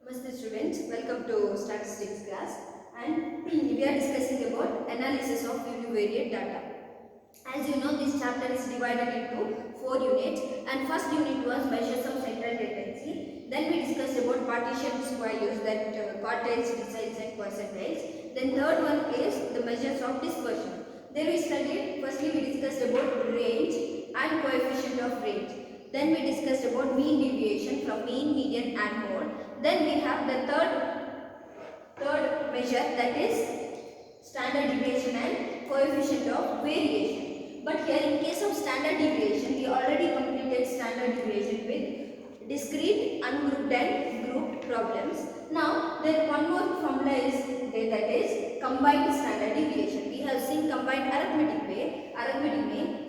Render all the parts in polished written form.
Namaste students, welcome to statistics class and we are discussing about analysis of univariate data. As you know, this chapter is divided into 4 units and first unit was measures of central tendency. Then we discussed about partitions values that quartiles, deciles and percentiles. Then third one is the measures of dispersion. Then we studied, firstly we discussed about range and coefficient of range. Then we discussed about mean deviation from mean, median and mode. Then we have the third measure, that is standard deviation and coefficient of variation. But here in case of standard deviation, we already completed standard deviation with discrete, ungrouped and grouped problems. Now there one more formula is there, that is combined standard deviation. We have seen combined arithmetic mean.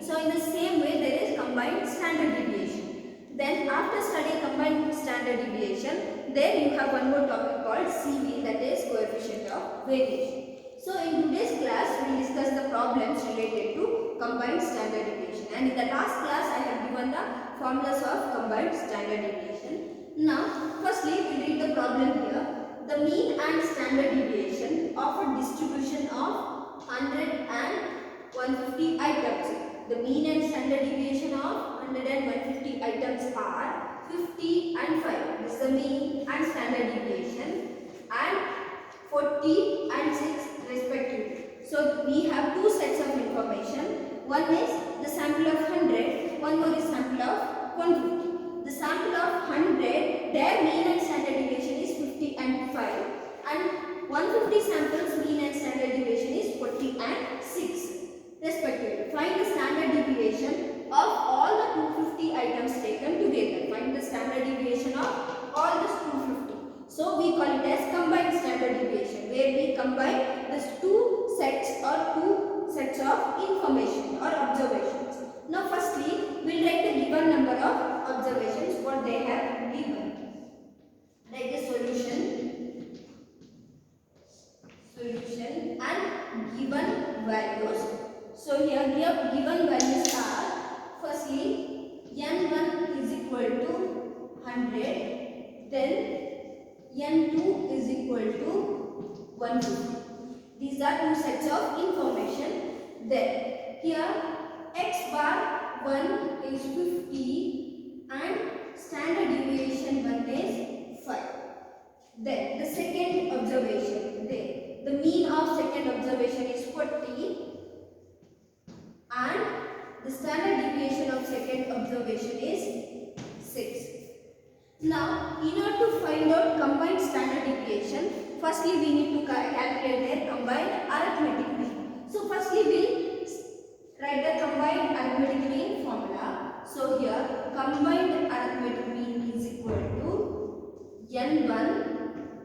So in the same way there is combined standard deviation. Then after studying combined standard deviation, then you have one more topic called CV, that is coefficient of variation. So in today's class we will discuss the problems related to combined standard deviation, and in the last class I have given the formulas of combined standard deviation. Now firstly we will read the problem here. The mean and standard deviation of a distribution of 100 and 150 items. The mean and standard deviation of 100 and 150 items are 50 and 5. This is the mean and standard deviation, and 40 and 6 respectively. So we have two sets of information. One is the sample of 100, one more is sample of 150. The sample of 100, their mean and standard deviation is 50 and 5, and 150 samples mean and standard deviation is 40 and 6 respectively. Find the standard deviation of all the 250 items taken together. Find the standard deviation of all the 250. So we call it as combined standard deviation, where we combine these two sets of information or observations. Now firstly, we will write the given number of observations what they have given. Write the solution and given values. So here given values are, firstly n1 is equal to 100, then n2 is equal to 150. These are two sets of information. Then here x bar 1 is 50 and standard deviation 1 is 5. Then the second observation, the mean of second observation is 40 and the standard deviation of second observation is 6. Now, in order to find out combined standard deviation, firstly we need to calculate their combined arithmetic mean. So, firstly we will write the combined arithmetic mean formula. So, here combined arithmetic mean is equal to n1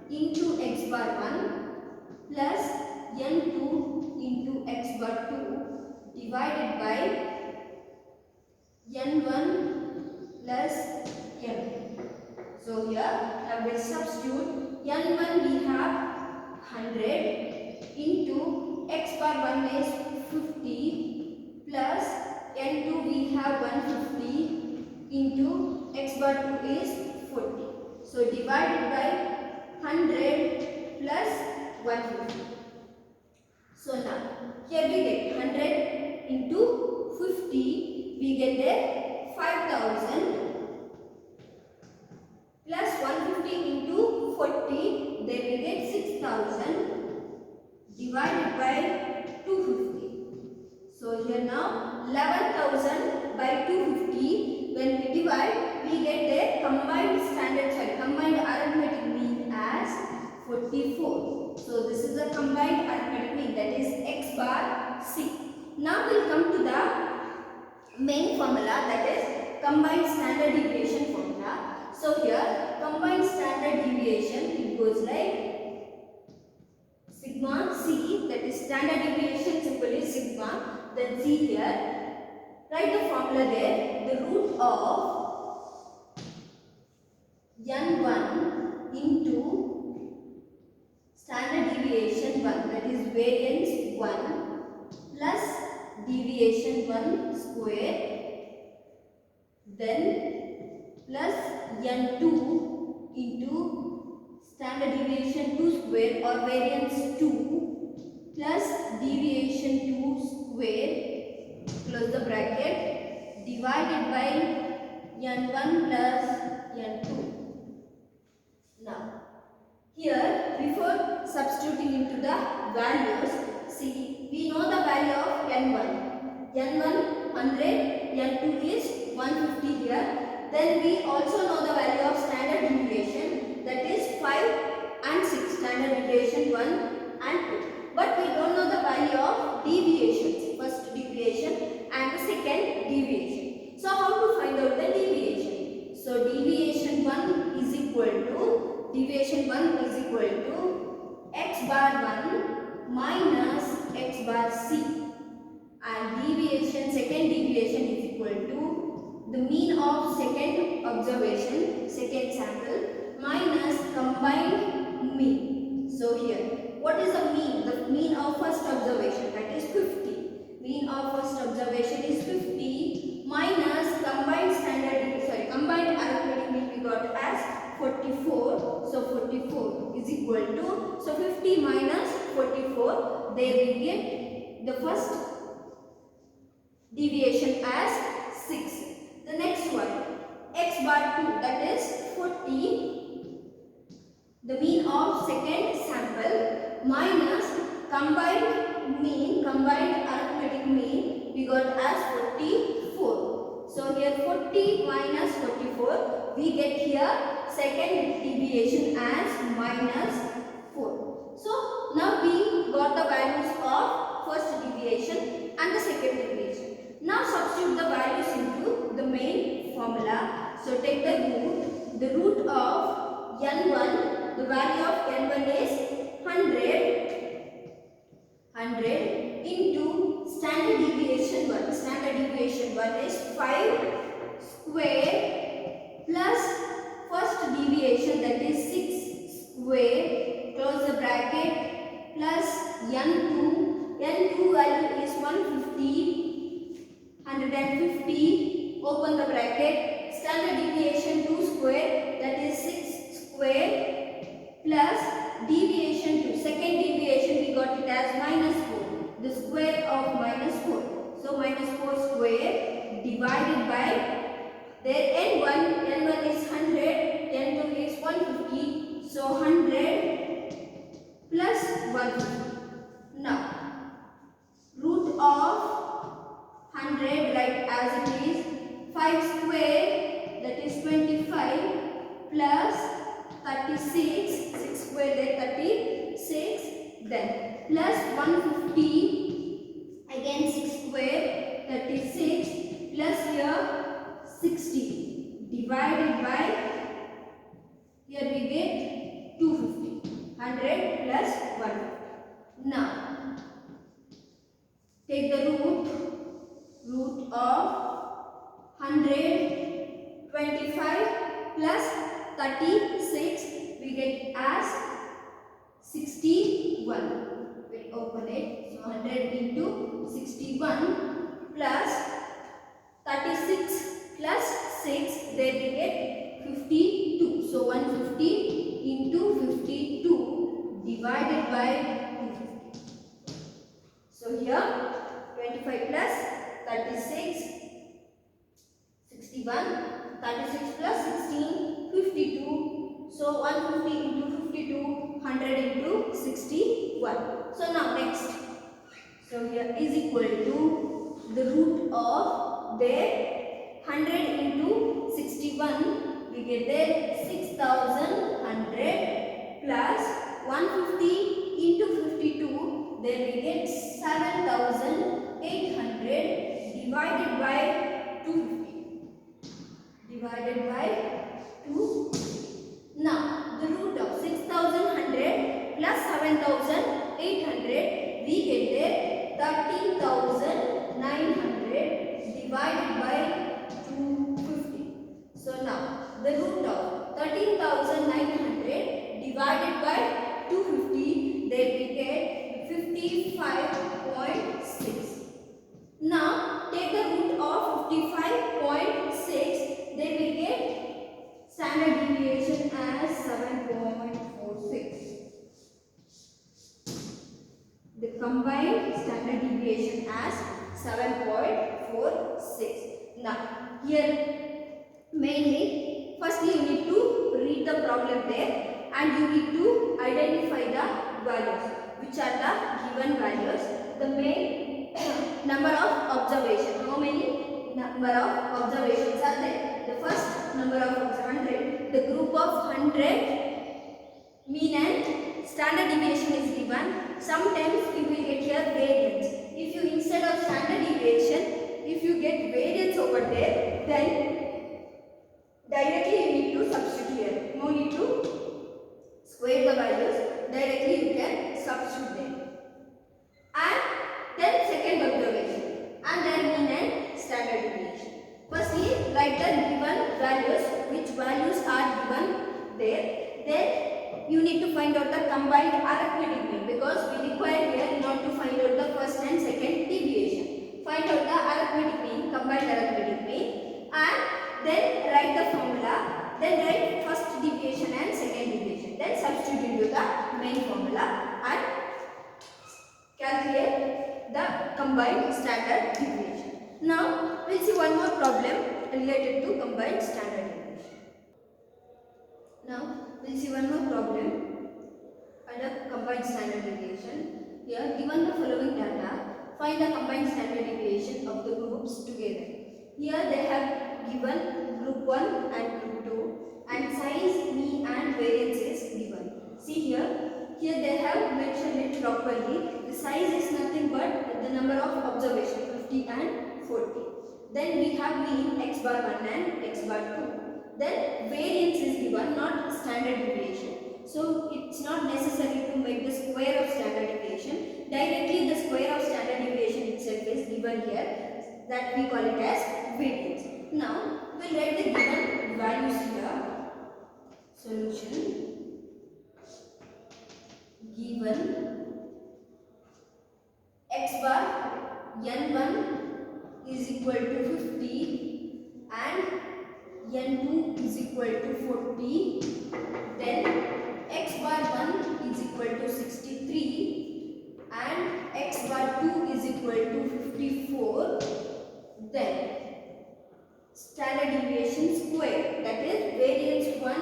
into x bar 1 plus n2 into x bar 2 divided by n1 plus n. So here I will substitute n1 we have 100 into x bar 1 is 50 plus n2 we have 150 into x bar 2 is 40. So divided by 100 plus 150. So now here we get 100 into 50, we get there 5000 plus 150 into 40, then we get 6000 divided by 250. So here now 11,000 by 250, when we divide we get their combined arithmetic mean as 44. So this is a combined arithmetic mean, that is x bar c. Now we will come to the main formula, that is combined standard deviation formula. So here combined standard deviation, it goes like sigma c, that is standard deviation simple is sigma, then c here. Write the formula there, the root of n1 into standard deviation 1, that is variance 1 plus deviation 1 square, then plus n2 into 2 square or variance 2 plus deviation 2 square, close the bracket, divided by n1 plus n2. Now, here before substituting into the values, see, we know the value of n1. n1 100, n2 is 150 here. Then we also know the value of standard deviation, that is 5 and 6, standard deviation 1 and 2. But we don't know the value of deviations, first deviation and the second deviation. So how to find out the deviation? So deviation 1 is equal to x bar 1 minus x bar c, and second deviation is equal to the mean of second observation, second sample, minus combined mean. So here, what is the mean? The mean of first observation, that is 50. Mean of first observation is 50 minus combined arithmetic mean we got as 44. So 44 is equal to, so 50 minus 44, there we get the first deviation as 6. The next one, x bar 2, that is 40, the mean of second sample, minus combined arithmetic mean we got as 44. So here 40 minus 44, we get here second deviation as minus 4. So now we got the values of first deviation and the second deviation. Now substitute the values into the main formula. So take the root of n1, the value of n1 is 100 into standard deviation 1. Standard deviation 1 is 5 square plus first deviation, that is 6 square, close the bracket, plus n2 value is 150, open the bracket, standard deviation 2 square, that is 6 square, plus deviation 2, second deviation we got it as minus 4, the square of minus 4. So minus 4 square divided by, there n1 is 100, n2 is 150, so 100 plus 150. Now root of 100, like as it is, 5 square, that is 25, plus 36, 6 square, there 36, then plus 150, again 6 square, 36, plus here 60, divided by, here we get 250, 100 plus 150. Now take the root of 125 plus 36, we get as 61. We'll open it. So 100 into 61 plus 36 plus 6, there we get 52. So 150 into 52 divided by 250. So here 25 plus 36, 61, 36 plus 16, 52. So 150 into 52, 100 into 61. So now next, so here is equal to the root of there 100 into 61, we get there 6100 plus 150 into 52, there we get 7800 divided by 250. Divided by 250. Now the root of 6100 plus 7800, we get there 13,900 divided by 250. So now the root of 13,900 divided by 250, there we get 55.6. Now take the root of 55.6, then we get standard deviation as 7.46. combined standard deviation as 7.46. Now here mainly firstly you need to read the problem there and you need to identify the values, which are the given values. The main number of observations, how many number of observations are there? The first number of 100, the group of 100, mean and standard deviation is given. Sometimes you will get here variance. If you instead of standard deviation, if you get variance over there, then directly you need to substitute here. No need to square the values, directly you can substitute them. And then second observation, and then mean and standard deviation. Firstly, write the given values, which values are given there. Then you need to find out the combined arithmetic mean, because we require here not to find out the first and second deviation. Find out the arithmetic mean, combined arithmetic mean, and then write the formula. Then write first deviation and second deviation. Then substitute into the main formula and calculate the combined standard deviation. Now we'll see one more problem related to combined standard deviation. Now we'll see one more problem under combined standard deviation. Here given the following data, find the combined standard deviation of the groups together. Here they have given group 1 and group 2 and size, mean and variance is given. See here they have mentioned it properly. The size is nothing but the number of observation 50 and 40. Then we have mean x bar 1 and x bar 2. Then variance is given, not standard deviation. So it's not necessary to make the square of standard deviation. Directly the square of standard deviation itself is given here, that we call it as variance. Now we'll write the given values here. Solution: given x bar n1 is equal to 50 and n2 is equal to 40, then x bar 1 is equal to 63 and x bar 2 is equal to 54, then standard deviation square, that is variance 1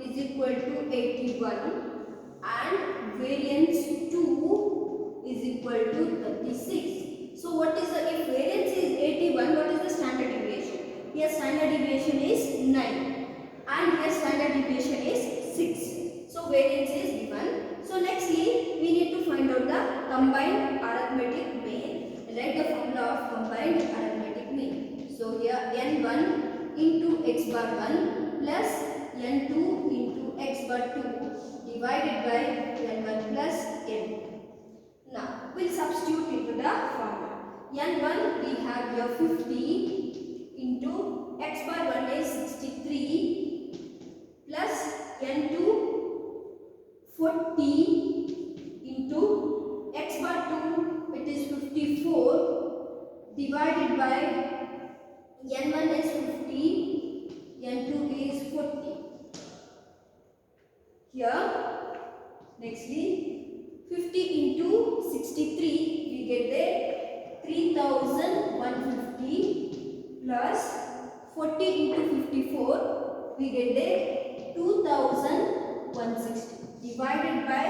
is equal to 81 and variance 2 is equal to 36. So what is the, if variance is 81, what is the standard deviation? Here standard deviation is 9 and here standard deviation is 6. So variance is given. So nextly we need to find out the combined arithmetic mean. Write the formula of combined arithmetic mean. So here n1 into x bar 1 plus n2 into x bar 2 divided by n1 plus n2. Now we'll substitute into the formula. n1 we have here 50 into x bar 1 is 63 plus n2 40 into x bar 2, it is 54 divided by n1 is 50, n2 is 40. Here nextly 50 into 63 we get there 3150 plus 40 into 54 we get there 2160 divided by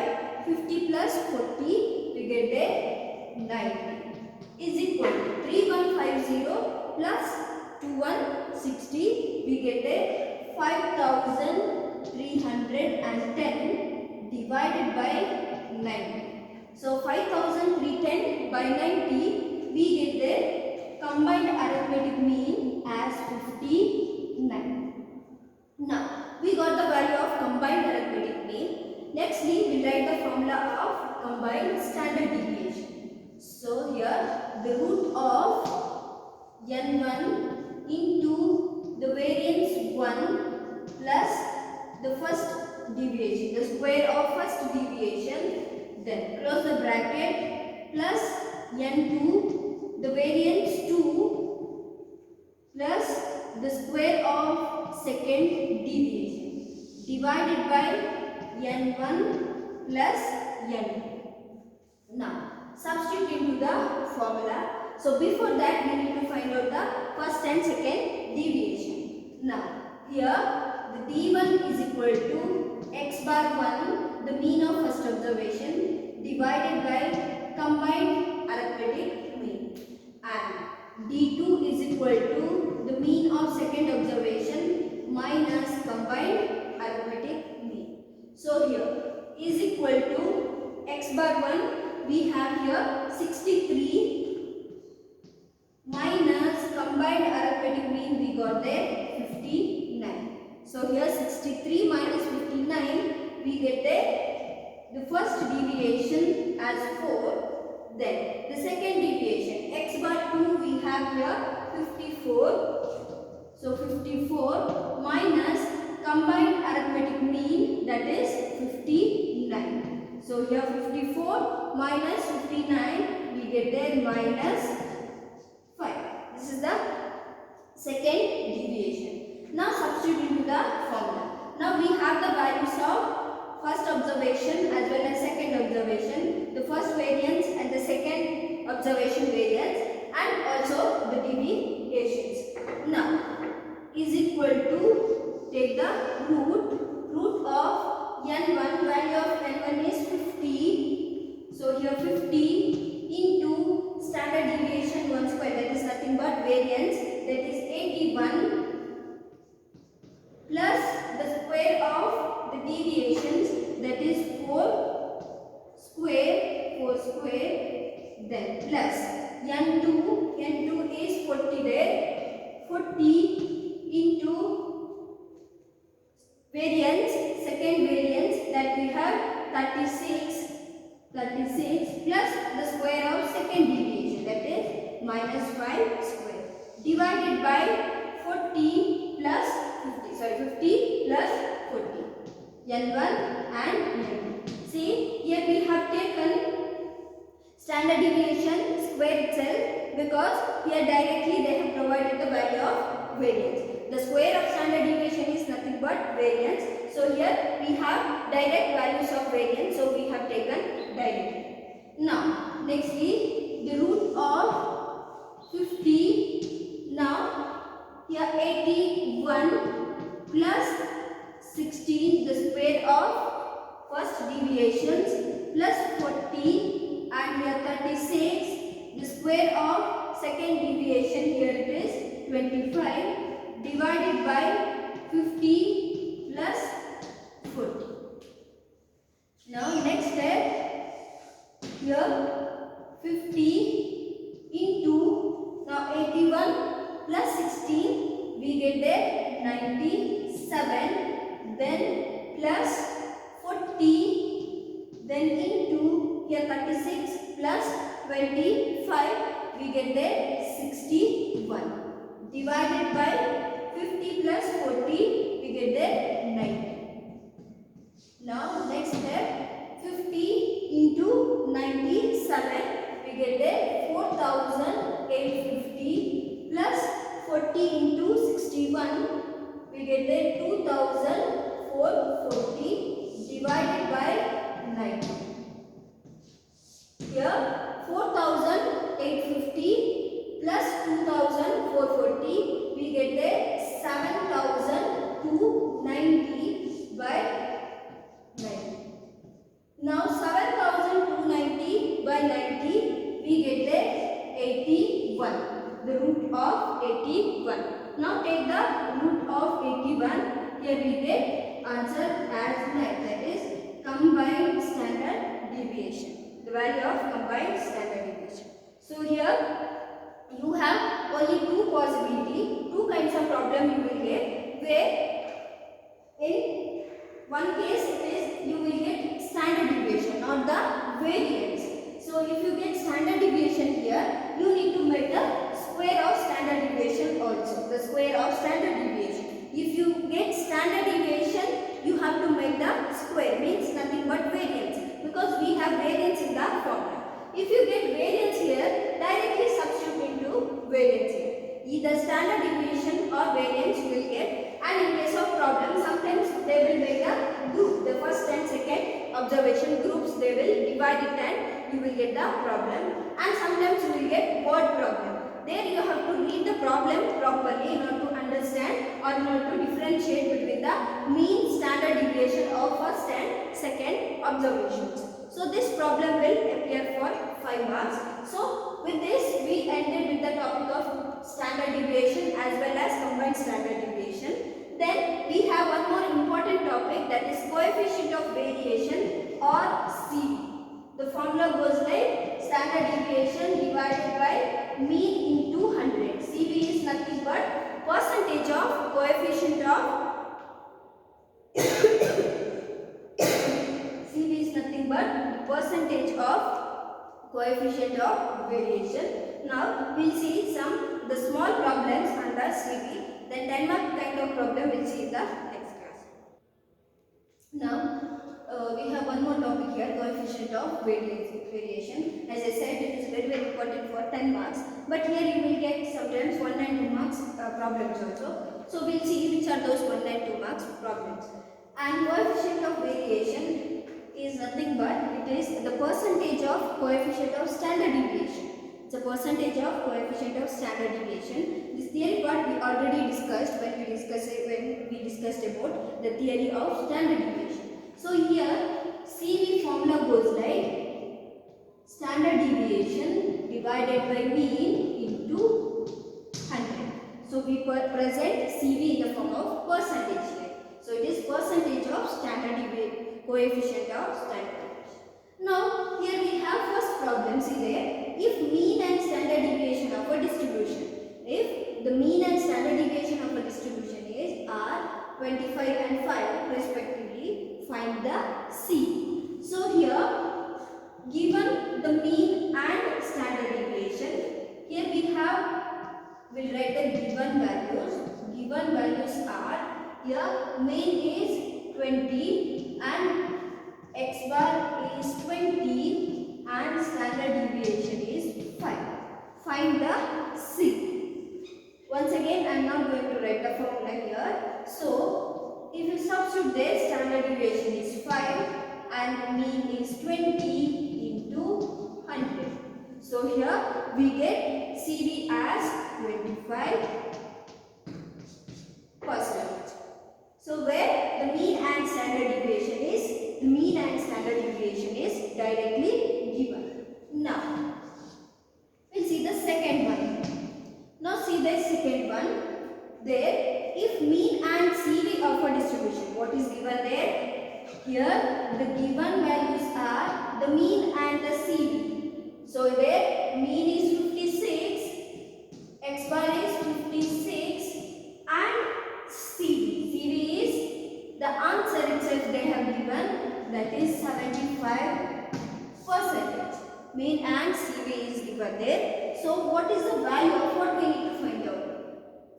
50 plus 40 we get there 90 is equal to 3150 plus 2160 we get there 5310 divided by 90. So 5310 by 90 we get the combined arithmetic mean as 59. Now we got the value of combined arithmetic mean. Nextly we write the formula of combined standard deviation. So here the root of n1 into the variance 1 plus the first deviation, the square of first deviation, then close the bracket, plus n2 the variance 2 plus the square of second deviation divided by n1 plus n2. Now substitute into the formula. So before that we need to find out the first and second deviation. Now here the d1 is equal to x bar 1, the mean of first observation, divided by combined arithmetic mean, and d2 is equal to the mean of second observation minus combined arithmetic mean. So here is equal to x bar 1, we have here 63 minus combined arithmetic mean, we got there 59. So here 63 minus 59, we get there the first deviation as 4. Then the second deviation x bar 2, we have here 54. So 54 minus combined arithmetic mean, that is 59. So here 54 minus 59, we get there minus 5. This is the second deviation. Now substitute into the formula. Now we have the values of first observation as well as second observation, the first variance and the second observation variance, and also the deviations. Now is equal to, take the root of n1, value of n1 is 50. So here 50 into standard deviation 1 square, that is nothing but variance, that is 81, plus the square of the deviations, that is 4 square, then plus n2 is 40 there, 40 into variance, second variance, that we have 36 plus the square of second deviation, that is minus 5 square, divided by 40 plus 50 plus 40, n1 and n2. See, here we have taken standard deviation square itself, because here directly they have provided the value of variance. The square of standard deviation is nothing but variance. So here we have direct values of variance, so we have taken directly. Now nextly the root of 50. Now here 81 plus 16, the square of first deviations, plus 40, and here 36, the square of second deviation, here it is 25, divided by 50 plus 40. Now next step, here 50 into, now 81 plus 16, we get there 97, then plus 40, then into, here 36 plus 25, we get there 61, divided by 50 plus 40, we get there 90. Now next step, 50 into 97, we get there 4850, plus 40 into 61, we get there 2440, divided by 90. Here 4850 plus 2440, we get there 7290 by 90. Now 7290 by 90, we get there 81, the root of 81. Now take the root of 81, here we get answer as 9, that is combined standard deviation, the value of combined standard deviation. So here you have only two possibility, two kinds of problem you will get, where in one case it is you will get standard deviation or the variance. So if you get standard deviation here, you need to make the square of standard deviation also, the square of standard deviation. If you get standard deviation, you have to make the square, means nothing but variance, because we have variance in the formula. If you get variance here, directly substitute into variance here. Either standard deviation or variance you will get, and in case of problem, sometimes they will make a group, the first and second observation groups, they will divide it and you will get the problem, and sometimes you will get word problem. There you have to read the problem properly in order to understand or in order to differentiate between the mean, standard deviation of first and second observations. So this problem will appear for 5 marks. So with this we ended with the topic of standard deviation as well as combined standard deviation. Then we have one more important topic, that is coefficient of variation or CV. The formula goes like standard deviation divided by mean into 100. CV is nothing but percentage of coefficient of CV is nothing but percentage of coefficient of variation. Now we will see the small problems under CV. Then 10 mark kind of problem we will see in the next class. Now we have one more topic here, coefficient of variation. As I said, it is very important for 10 marks. But here you will get sometimes 1 and 2 marks problems also. So we will see which are those 1 and 2 marks problems. And coefficient of variation is nothing but it is the percentage of coefficient of standard deviation. It's a percentage of coefficient of standard deviation. This theory part we already discussed when we discussed about the theory of standard deviation. So here CV formula goes like standard deviation divided by mean into 100. So we present CV in the form of percentage here. So it is percentage of standard deviation, coefficient of standard deviation. Now here we have first problem. See there, if mean and standard deviation of a distribution, if the mean and standard deviation of a distribution are 25 and 5 respectively, find the C. So here given the mean and standard deviation, here we'll write the given values. Given values are, here mean is 20 and x bar is 20 and standard deviation is 5. Find the C. Once again I am not going to write the formula here. So if you substitute there, standard deviation is 5 and mean is 20 into 100. So here we get CV as 25%. So where the mean and standard deviation is directly given. Now we'll see the second one. Now see the second one. There, if mean and CV of a distribution, what is given there? Here the given values are the mean and the CV. So there mean is 56, x bar is 56 and CV is the answer itself they have given, that is 75%. Mean and CV is given there. So what is the value of what we need to find out?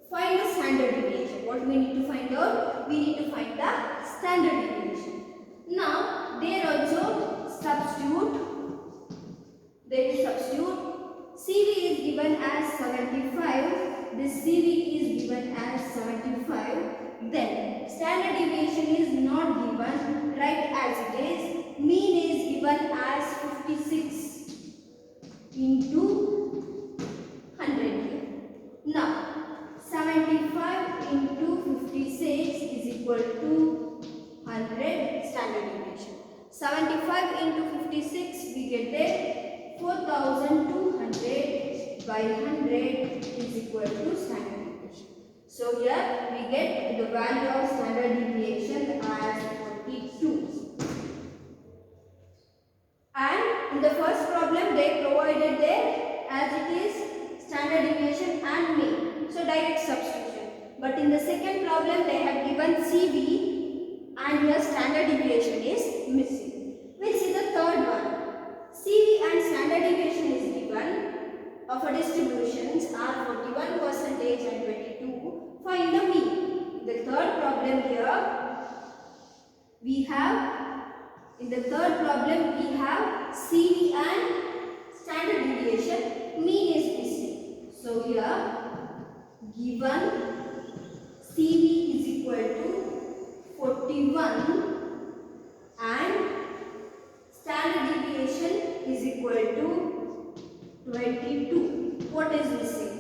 Find the standard deviation. What we need to find out? We need to find the standard deviation. Now there also substitute. CV is given as 75. This CV is given as 75. Then standard deviation is not given. Write as it is. Mean is given as 56 into 100. Now 75 into 56 is equal to 100 standard deviation. 75 into 56 we get there 4200 by 100 is equal to standard deviation. So here we get the value of standard deviation as 42. And in the first problem they provided there as it is standard deviation and mean. So direct substitution. But in the second problem they have given CV and here standard deviation is missing. We'll see the third one. CV and standard deviation is given of a distributions are 41% and 22. Find the mean. The third problem here we have, in the third problem we have CV and standard deviation, mean is missing. So here given CV is equal to 41 and standard deviation is equal to 22. What is missing?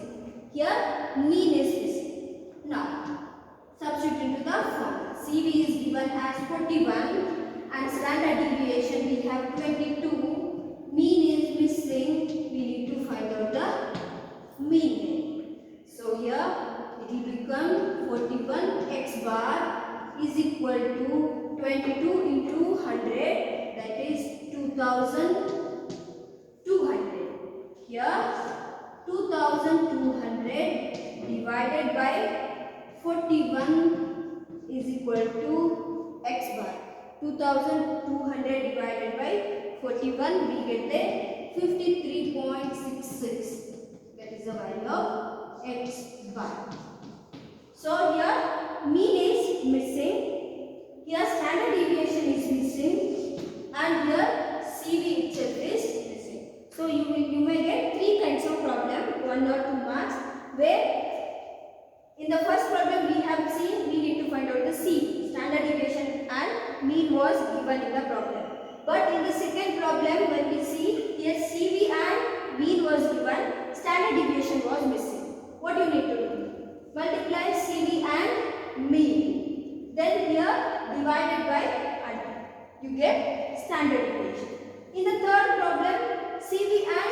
Here mean is missing. Now substitute into the formula. CV is given as 41 and standard deviation we have 22. Mean is missing. We need to find out the mean. So here it will become 41 x bar is equal to 22 into 100, that is 2200. Here 2200 divided by 41 is equal to x bar. 2200 divided by 41, we get the 53.66. That is the value of x bar. So here mean is missing, here standard deviation is missing, and here CV itself is missing. So you may get three kinds of problem, 1 or 2 marks, where in the first problem we have seen we need to find out the CV, standard deviation and mean was given in the problem. But in the second problem, when we see here CV and mean was given, standard deviation was missing. What you need to do? Multiply CV and mean. Then here divided by 100. You get standard deviation. In the third problem, CV and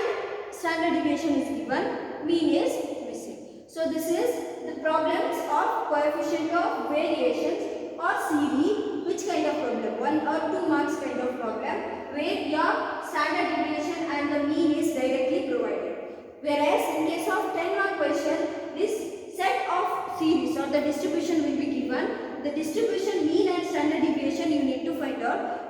standard deviation is given, mean is missing. So this is the problems of coefficient of variations or CD. Which kind of problem? 1 or 2 marks kind of problem where your standard deviation and the mean is directly provided. Whereas in case of 10 mark question, this set of series or the distribution will be given. The distribution mean and standard deviation you need to find out.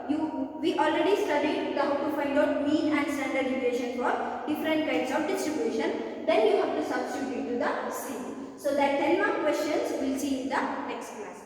We already studied how to find out mean and standard deviation for different kinds of distribution. Then you have to substitute into the series. So that 10 mark questions we'll see in the next class.